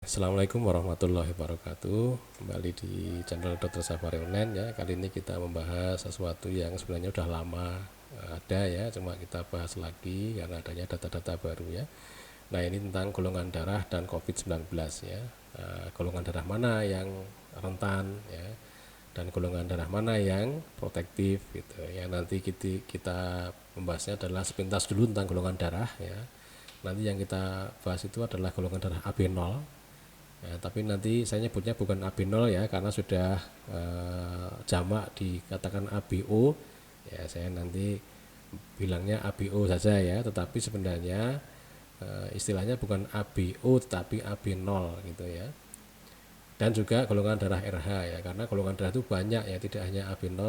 Assalamualaikum warahmatullahi wabarakatuh. Kembali di channel Dr. Safari Online ya. Kali ini kita membahas sesuatu yang sebenarnya udah lama ada ya, cuma kita bahas lagi karena adanya data-data baru ya. Nah, ini tentang golongan darah dan COVID-19 ya. Golongan darah mana yang rentan ya, dan golongan darah mana yang protektif gitu ya. Nanti kita membahasnya adalah sepintas dulu tentang golongan darah ya. Nanti yang kita bahas itu adalah golongan darah AB0 ya, tapi nanti saya nyebutnya bukan AB0 ya, karena sudah jamak dikatakan ABO ya, saya nanti bilangnya ABO saja ya, tetapi sebenarnya istilahnya bukan ABO tetapi AB0 gitu ya. Dan juga golongan darah RH ya, karena golongan darah itu banyak ya, tidak hanya AB0,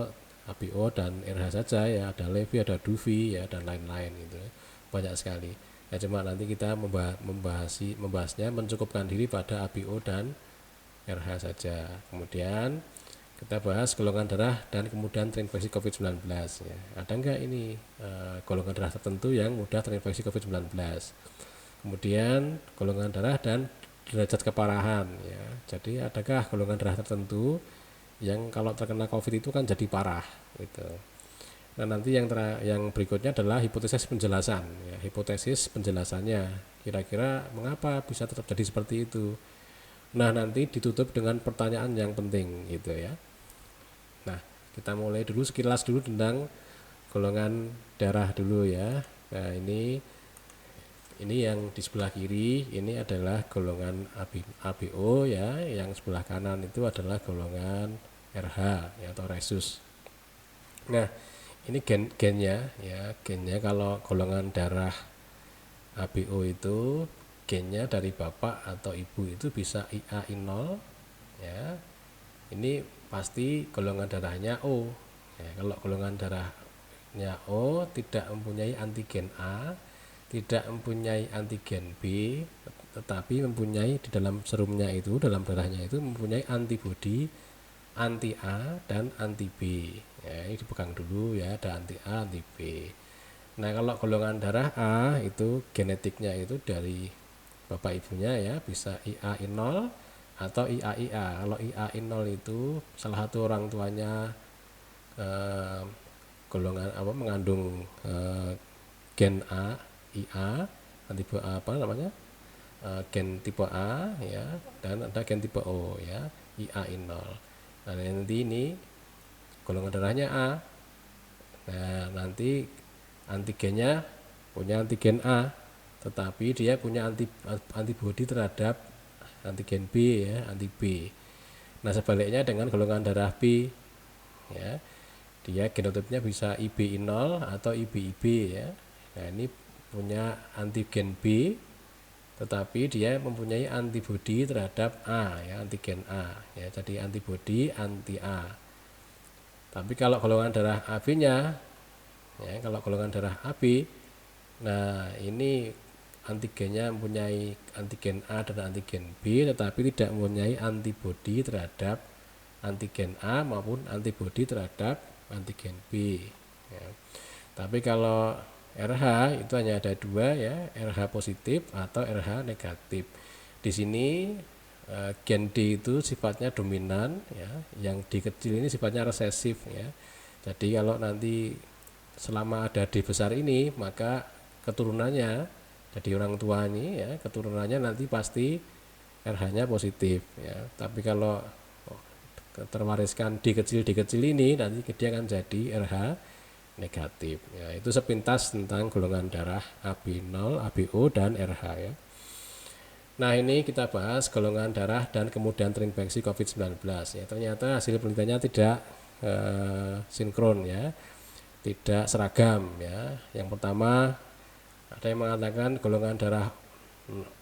ABO dan RH saja ya, ada Levi, ada Duvi ya, dan lain-lain gitu ya. Banyak sekali ya, cuma nanti kita membahasnya mencukupkan diri pada ABO dan RH saja. Kemudian kita bahas golongan darah dan kemudian terinfeksi COVID-19 ya. Ada enggak ini golongan darah tertentu yang mudah terinfeksi COVID-19? Kemudian golongan darah dan derajat keparahan ya. Jadi adakah golongan darah tertentu yang kalau terkena COVID itu kan jadi parah gitu. Nah, nanti yang berikutnya adalah hipotesis penjelasan ya. Hipotesis penjelasannya kira-kira mengapa bisa tetap jadi seperti itu. Nah, nanti ditutup dengan pertanyaan yang penting gitu ya. Nah, kita mulai dulu sekilas dulu tentang golongan darah dulu ya. Nah, ini yang di sebelah kiri ini adalah golongan ABO ya, yang sebelah kanan itu adalah golongan RH ya, atau rhesus. Nah, ini gennya ya, gennya kalau golongan darah ABO itu gennya dari bapak atau ibu itu bisa IA0 ya. Ini pasti golongan darahnya O ya. Kalau golongan darahnya O tidak mempunyai antigen A, tidak mempunyai antigen B, tetapi mempunyai di dalam serumnya itu, dalam darahnya itu mempunyai antibodi anti A dan anti B ya. Ini dipegang dulu ya, ada anti A, anti B. Nah, kalau golongan darah A itu genetiknya itu dari bapak ibunya ya, bisa IA0 atau IAIA. Kalau IAI0 itu salah satu orang tuanya golongan mengandung gen A, IA, tipe apa namanya, gen tipe A ya, dan ada gen tipe O ya, IAI0. Nah, nanti ini golongan darahnya A. Nah, nanti antigennya punya antigen A, tetapi dia punya antibodi terhadap antigen B ya, anti B. Nah, sebaliknya dengan golongan darah B ya, dia genotipnya bisa IBI0 atau IBIB ya. Nah, ini punya antigen B, tetapi dia mempunyai antibodi terhadap A ya, antigen A ya, jadi antibodi anti A. Tapi kalau golongan darah AB-nya ya, kalau golongan darah AB, nah ini antigennya mempunyai antigen A dan antigen B, tetapi tidak mempunyai antibodi terhadap antigen A maupun antibodi terhadap antigen B ya. Tapi kalau RH itu hanya ada dua ya, RH positif atau RH negatif. Di sini gen D itu sifatnya dominan ya, yang D kecil ini sifatnya resesif ya. Jadi kalau nanti selama ada D besar ini, maka keturunannya jadi orang tua ini ya, keturunannya nanti pasti RH-nya positif ya. Tapi kalau terwariskan D kecil ini, nanti dia akan jadi RH negatif ya. Itu sepintas tentang golongan darah AB0, ABO dan RH ya. Nah, ini kita bahas golongan darah dan kemudian terinfeksi COVID-19 ya. Ternyata hasil penelitiannya tidak sinkron ya, tidak seragam ya. Yang pertama, ada yang mengatakan golongan darah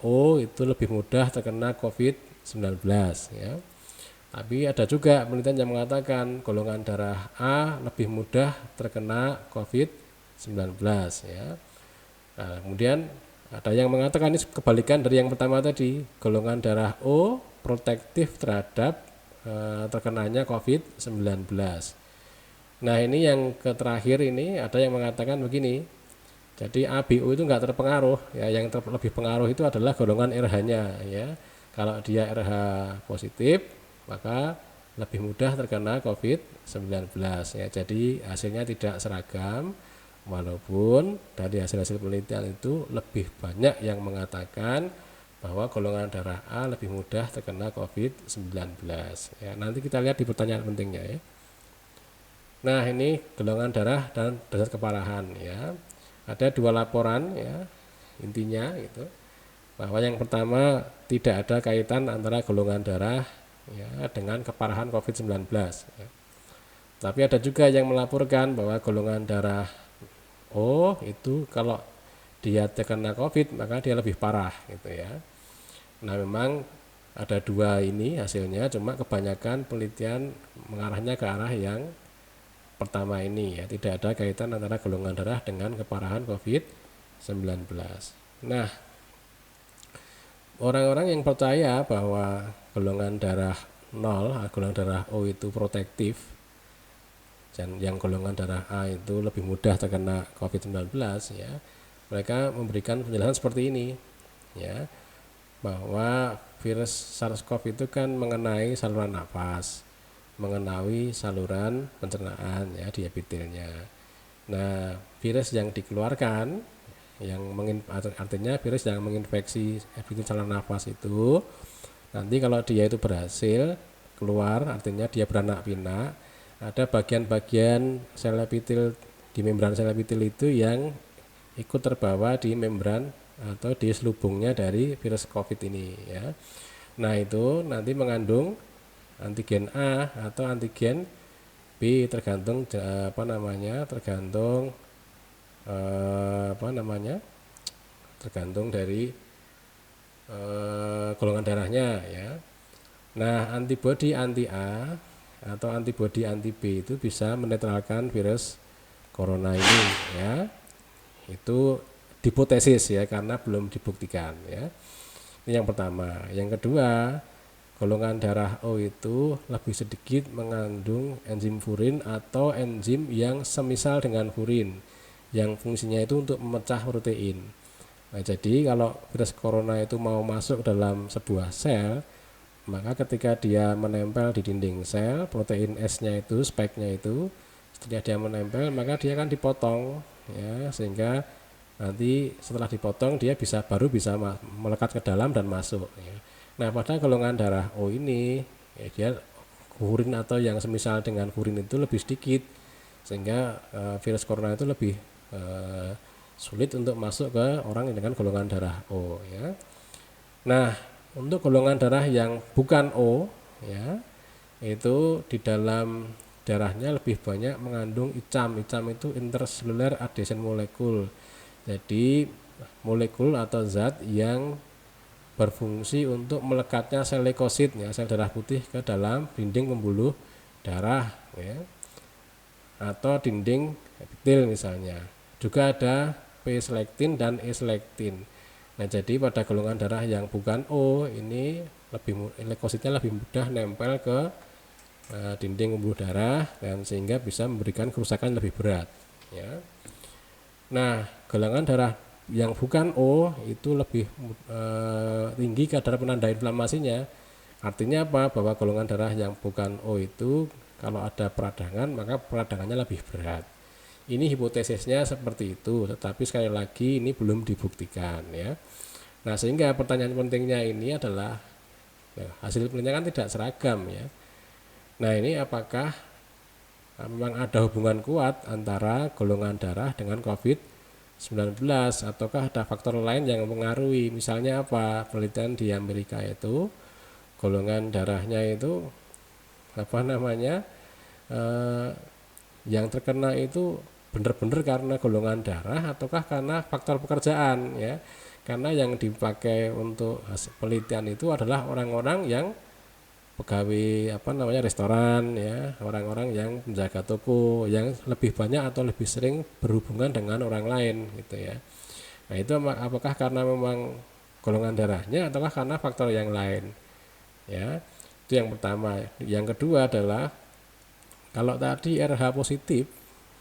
O itu lebih mudah terkena COVID-19 ya. Tapi ada juga penelitian yang mengatakan golongan darah A lebih mudah terkena COVID-19 ya. Nah, kemudian ada yang mengatakan ini kebalikan dari yang pertama tadi, golongan darah O protektif terhadap terkenanya COVID-19. Nah, ini yang terakhir ini ada yang mengatakan begini. Jadi ABO itu enggak terpengaruh ya, yang lebih pengaruh itu adalah golongan RH-nya ya. Kalau dia RH positif, maka lebih mudah terkena COVID-19 ya. Jadi hasilnya tidak seragam, walaupun dari hasil-hasil penelitian itu lebih banyak yang mengatakan bahwa golongan darah A lebih mudah terkena COVID-19 ya. Nanti kita lihat di pertanyaan pentingnya ya. Nah, ini golongan darah dan derajat keparahan ya. Ada dua laporan ya, intinya gitu, bahwa yang pertama tidak ada kaitan antara golongan darah ya dengan keparahan COVID-19 ya. Tapi ada juga yang melaporkan bahwa golongan darah O itu kalau dia terkena COVID maka dia lebih parah gitu ya. Nah, memang ada dua ini hasilnya, cuma kebanyakan penelitian mengarahnya ke arah yang pertama ini ya, tidak ada kaitan antara golongan darah dengan keparahan COVID-19. Nah, orang-orang yang percaya bahwa golongan darah 0, golongan darah O itu protektif, dan yang golongan darah A itu lebih mudah terkena COVID-19 ya, mereka memberikan penjelasan seperti ini ya, bahwa virus SARS-CoV itu kan mengenai saluran nafas, mengenai saluran pencernaan ya di epitelnya. Nah, virus yang dikeluarkan yang artinya virus yang menginfeksi epitel saluran nafas itu nanti kalau dia itu berhasil keluar, artinya dia beranak pinak, ada bagian-bagian sel epitel di membran sel epitel itu yang ikut terbawa di membran atau di selubungnya dari virus COVID ini ya. Nah, itu nanti mengandung antigen A atau antigen B tergantung tergantung dari golongan darahnya ya. Nah, antibodi anti A atau antibodi anti B itu bisa menetralkan virus corona ini ya. Itu hipotesis ya, karena belum dibuktikan ya. Ini yang pertama. Yang kedua, golongan darah O itu lebih sedikit mengandung enzim furin atau enzim yang semisal dengan furin, yang fungsinya itu untuk memecah protein. Nah, jadi kalau virus corona itu mau masuk dalam sebuah sel, maka ketika dia menempel di dinding sel, protein S-nya itu, spike-nya itu, setelah dia menempel, maka dia akan dipotong ya, sehingga nanti setelah dipotong dia baru bisa melekat ke dalam dan masuk ya. Nah, pada golongan darah O ini ya, dia furin atau yang semisal dengan furin itu lebih sedikit, sehingga virus corona itu lebih sulit untuk masuk ke orang yang dengan golongan darah O ya. Nah, untuk golongan darah yang bukan O ya, itu di dalam darahnya lebih banyak mengandung ICAM. ICAM itu intercellular adhesion molecule. Jadi molekul atau zat yang berfungsi untuk melekatnya sel leukosit ya, sel darah putih ke dalam dinding pembuluh darah ya, atau dinding epitel misalnya. Juga ada P-selektin dan E-selektin. Nah, jadi pada golongan darah yang bukan O ini leukositnya lebih mudah nempel ke dinding pembuluh darah, dan sehingga bisa memberikan kerusakan lebih berat ya. Nah, golongan darah yang bukan O itu lebih tinggi kadar penanda inflamasinya. Artinya apa? Bahwa golongan darah yang bukan O itu kalau ada peradangan, maka peradangannya lebih berat. Ini hipotesisnya seperti itu, tetapi sekali lagi ini belum dibuktikan ya. Nah, sehingga pertanyaan pentingnya ini adalah hasil penelitian kan tidak seragam ya. Nah, ini apakah memang ada hubungan kuat antara golongan darah dengan COVID-19, ataukah ada faktor lain yang mempengaruhi? Misalnya apa? Penelitian di Amerika itu golongan darahnya itu yang terkena itu benar-benar karena golongan darah ataukah karena faktor pekerjaan ya. Karena yang dipakai untuk hasil penelitian itu adalah orang-orang yang pegawai restoran ya, orang-orang yang menjaga toko, yang lebih banyak atau lebih sering berhubungan dengan orang lain gitu ya. Nah, itu apakah karena memang golongan darahnya ataukah karena faktor yang lain ya. Itu yang pertama. Yang kedua adalah kalau tadi RH positif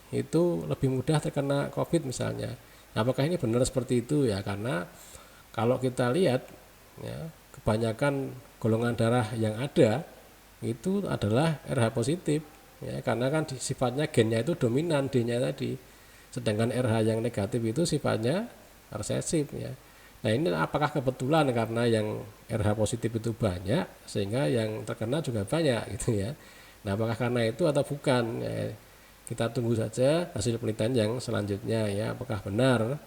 itu lebih mudah terkena COVID misalnya. Apakah ini benar seperti itu ya? Karena kalau kita lihat ya, kebanyakan golongan darah yang ada itu adalah RH positif ya, karena kan sifatnya gennya itu dominan D-nya tadi, sedangkan RH yang negatif itu sifatnya resesif ya. Nah ini apakah kebetulan karena yang RH positif itu banyak sehingga yang terkena juga banyak gitu ya. Nah apakah karena itu atau bukan ya, kita tunggu saja hasil penelitian yang selanjutnya ya, apakah benar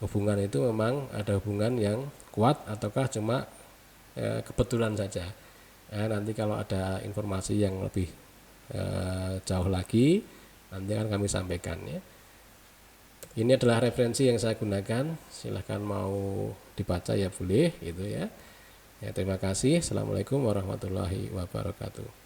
hubungan itu memang ada hubungan yang kuat ataukah cuma kebetulan saja ya. Nanti kalau ada informasi yang lebih jauh lagi nanti akan kami sampaikan ya. Ini adalah referensi yang saya gunakan, silahkan mau dibaca ya boleh gitu ya. Ya terima kasih. Assalamualaikum warahmatullahi wabarakatuh.